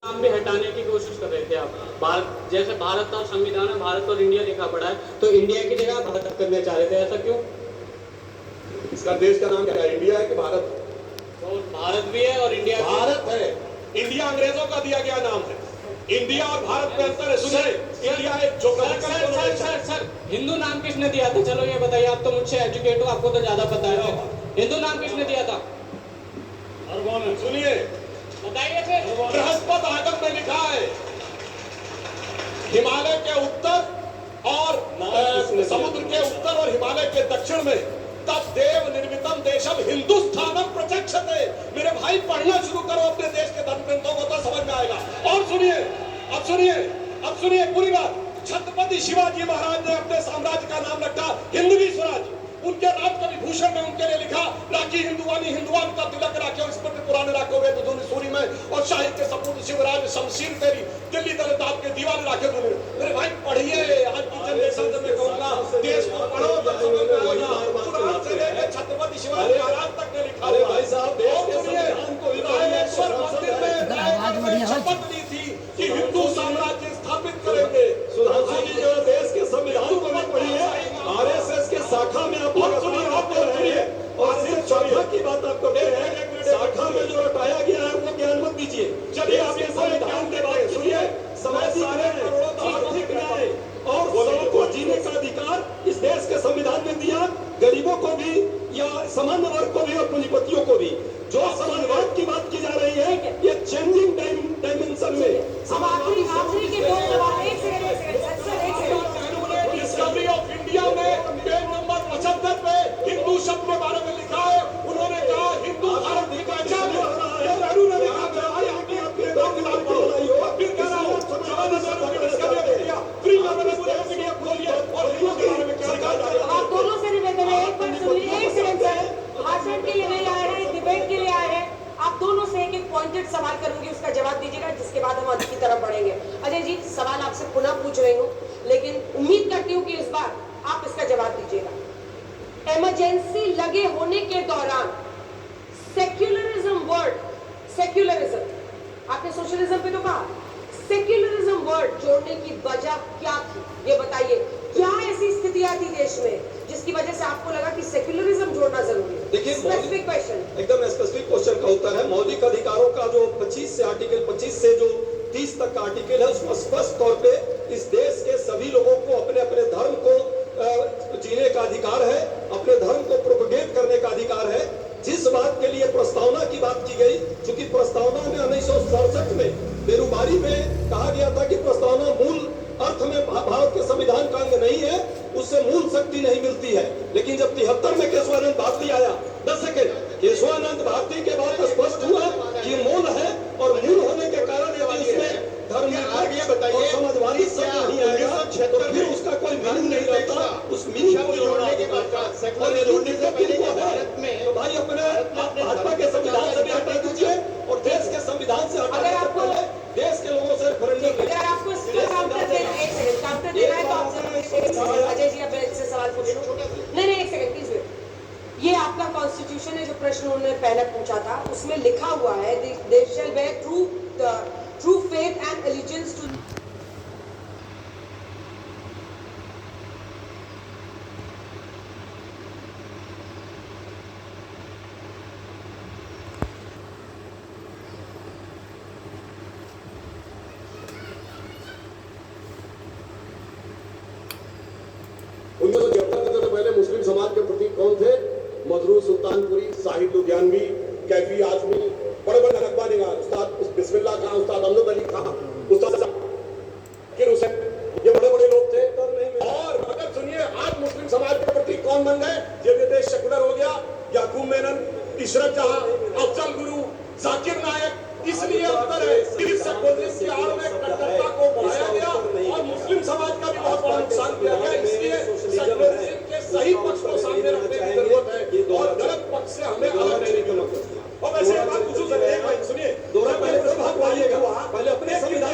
नाम भी हटाने की कोशिश कर रहे थे आप। भारत जैसे भारत और संविधान में भारत और इंडिया लिखा पड़ा है, तो इंडिया की जगह भारत करने चाह रहे थे, ऐसा क्यों? इसका देश का नाम क्या है, इंडिया है कि भारत? तो भारत भी है और इंडिया भारत है। इंडिया अंग्रेजों का दिया गया नाम है। इंडिया और भारत में अंतर है। सुनिए, इंडिया एक सर हिंदू नाम किसने दिया था? चलो ये बताइए, आप तो मुझसे एजुकेट हो, आपको तो ज्यादा पता है। हिंदू नाम किसने दिया था? और कौन है? सुनिए, बताइए फिर। बृहस्पति आगम में लिखा है हिमालय के उत्तर और समुद्र के उत्तर और हिमालय के दक्षिण में तब देव निर्मितम देशम हिंदुस्थानम प्रचक्षते। मेरे भाई पढ़ना शुरू करो अपने देश के धर्म ग्रंथों को, तो समझ में आएगा। और सुनिए, अब सुनिए पूरी बात। छत्रपति शिवाजी महाराज ने अपने साम्राज्य का नाम रखा हिंदवी स्वराज। उनके राज कवि भूषण ने उनके लिए लिखा, राखी हिंदुवानी हिंदुवान का तिलक राखे स्मृति पुराने राखे हुए धुन सूरी में, और साहित्य सपूत शिवराज शमशीर तेरी दिल्ली दलित आपके दीवाने राखे धुन। मेरे भाई पढ़िए, आज की जनरेशन से मैं कहूंगा देश को पढ़ो, तो समझ में आएगा। पुराण से लेकर छत्रपति शिवाजी महाराज तक ने लिखा। अरे भाई साहब, देश के संविधान को रामेश्वर मंदिर में शपथ ली थी कि हिंदू साम्राज्य स्थापित करेंगे। सुधांशु जी जो देश के संविधान को भी पढ़िए, आरएसएस के शाखा में आप सुनिए और सिर्फ शाखा की बात आप करते हैं। शाखा में जो हटाया गया है वो ज्ञान मत दीजिए। चलिए आप ये संविधान के बात सुनिए। समाज आर्थिक न्याय और सबको जीने का अधिकार इस देश के संविधान में दिया, गरीबों को भी या सामान्य वर्ग को भी और पूंजीपतियों को भी। जो समाजवाद की बात की जा रही है, ये चेंजिंग डायमेंशन में डिस्कवरी ऑफ इंडिया में पेज नंबर 75 पे हिंदू शब्द के बारे में लिखा है। उन्होंने कहा हिंदू भारत की पहचान है। नेहरू ने लिखा फिर कह रहा हूँ फ्री मीडिया खोलिए और हिंदू के बारे में क्या लिखा जा रहा है। आप दोनों से निवेदन है, एक मिनट सुनिए, एक सेकंड सर। भाषण के लिए नहीं आए हैं, डिबेट के लिए आए हैं। आप दोनों से एक एक पॉइंटेड सवाल करूंगी, उसका जवाब दीजिएगा, जिसके बाद हम आगे की तरफ बढ़ेंगे। अजय जी, सवाल आपसे पुनः पूछ रही हूँ, लेकिन उम्मीद करती हूँ कि इस बार आप इसका जवाब दीजिएगा। इमरजेंसी लगे होने के दौरान सेक्युलरिज्म वर्ड, सेक्युलरिज्म, आपने सोशलिज्म पे तो कहा, सेक्युलरिज्म वर्ड जोड़ने की वजह क्या थी? ये बताइए, क्या ऐसी स्थितियां थी देश में जिसकी वजह से आपको लगा कि सेक्युलरिज्म जोड़ना जरूरी है? देखिए, स्पेसिफिक क्वेश्चन, एकदम स्पेसिफिक क्वेश्चन का उत्तर है। मौलिक अधिकारों का जो 25 से आर्टिकल 25 से जो 30 तक का आर्टिकल है, उसमें स्पष्ट तौर पे इस देश के सभी लोगों को अपने अपने धर्म को जीने का अधिकार है, अपने धर्म को प्रोपगेट करने का अधिकार है। जिस बात के लिए प्रस्तावना की बात की गई, चूंकि प्रस्तावना में 1967 में बेरुबारी में कहा गया था कि प्रस्तावना मूल अर्थ में भारत के संविधान का अंग नहीं है, उससे मूल शक्ति नहीं मिलती है। लेकिन जब 73 में केशवानंद भारती आया, 10 सेकेंड, केशवानंद भारती के बाद स्पष्ट हुआ कि मूल है, और मूल होने के कारण यदि उसमें धर्म और समाजवादी सब नहीं आएगा तो फिर उसका कोई मीनिंग नहीं रहता। उस मीनिंग को जोड़ने के बाद तो भाई अपने भाजपा के संविधान से भी हटा दीजिए और देश के संविधान से हटा, देश के लोगों से रेफरेंडम। अगर आपको काउंटर देना है तो आपसे अजय जी, अब इससे सवाल पूछ लो। नहीं, एक सेकंड प्लीज वेट। ये आपका कॉन्स्टिट्यूशन है, जो प्रश्न उन्होंने पहले पूछा था, उसमें लिखा हुआ है they shall bear true faith and allegiance to. पहले मुस्लिम समाज के प्रतीक कौन थे? मजरूर सुल्तानपुरी, साहिब लुधियानवी, कैफी आजमी, बड़े बड़े रकबा निगार, उस्ताद बिस्मिल्लाह खां, उस्ताद अमजद अली खां, उस्ताद जाकिर हुसैन, ये बड़े बड़े लोग थे। और अगर सुनिए, आज मुस्लिम समाज के प्रतीक कौन बन गए? जब ये देश सेकुलर हो गया, याकूब मेनन, इशरत जहां, अफजल गुरु, जाकिर नायक, इसलिए अंतर है। इस सेकुलरिज्म की आड़ में कट्टरता को बढ़ाया गया और मुस्लिम समाज का भी बहुत बड़ा नुकसान किया गया। इसलिए सेकुलरिज्म के सही पक्ष को सामने रखने की जरूरत है और गलत पक्ष से हमें अलग रहने की जरूरत है। और वैसे बात पूछूं सर, एक मिनट सुनिए, पहले अपने संविधान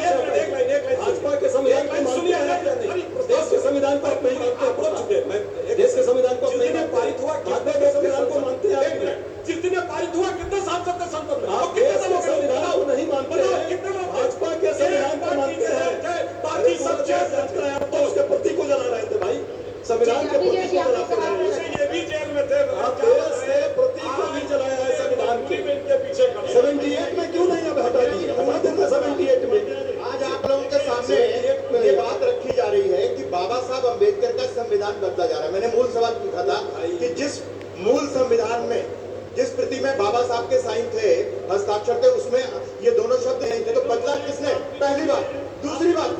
अम्बेडकर का संविधान बदला जा रहा है। मैंने मूल सवाल पूछा था कि जिस मूल संविधान में जिस प्रति में बाबा साहब के साइन थे, हस्ताक्षर थे, उसमें ये दोनों शब्द नहीं थे, तो बदला किसने? पहली बात। दूसरी बात,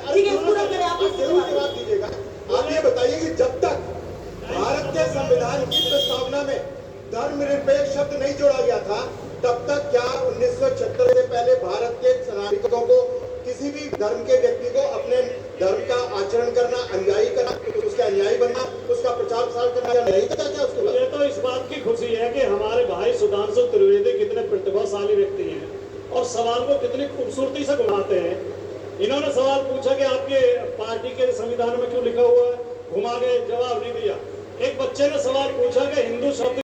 ठीक है, पूरा करें आप। जरूर जवाब दीजिएगा। आप ये बताइए कि जब तक भारत के संविधान की प्रस्तावना में धर्मनिरपेक्ष शब्द नहीं जोड़ा गया था, तब तक क्या 1976 से पहले भारत के नागरिकों को किसी भी धर्म के व्यक्ति को अपने धर्म का आचरण करना, अनुयायी करना, उसके अनुयायी बनना, उसका प्रचार प्रसार करना या नहीं था क्या उसके बाद? ये तो इस बात की खुशी है कि हमारे भाई सुधांशु त्रिवेदी कितने प्रतिभाशाली व्यक्ति हैं और सवाल को कितनी खूबसूरती से घुमाते हैं। इन्होंने सवाल पूछा कि आपके पार्टी के संविधान में क्यों लिखा हुआ है, घुमा के जवाब नहीं दिया। एक बच्चे ने सवाल पूछा कि हिंदू शब्द